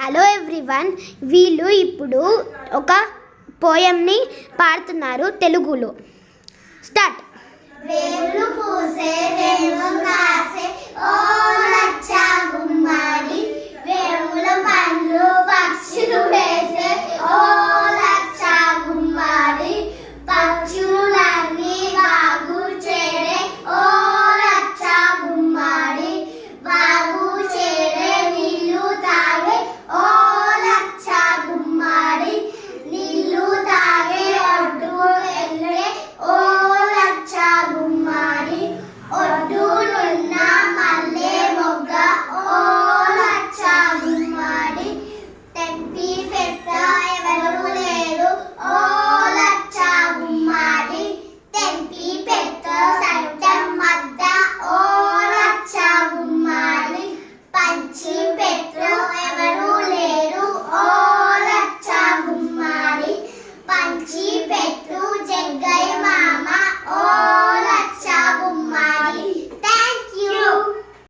Hello everyone, వీళ్ళు ఇప్పుడు ఒక పోయంని పాడుతున్నారు తెలుగులో. స్టార్ట్. వేములు పూసే వేము కాసే ఓ లచ్చ గుమ్మడి వేముల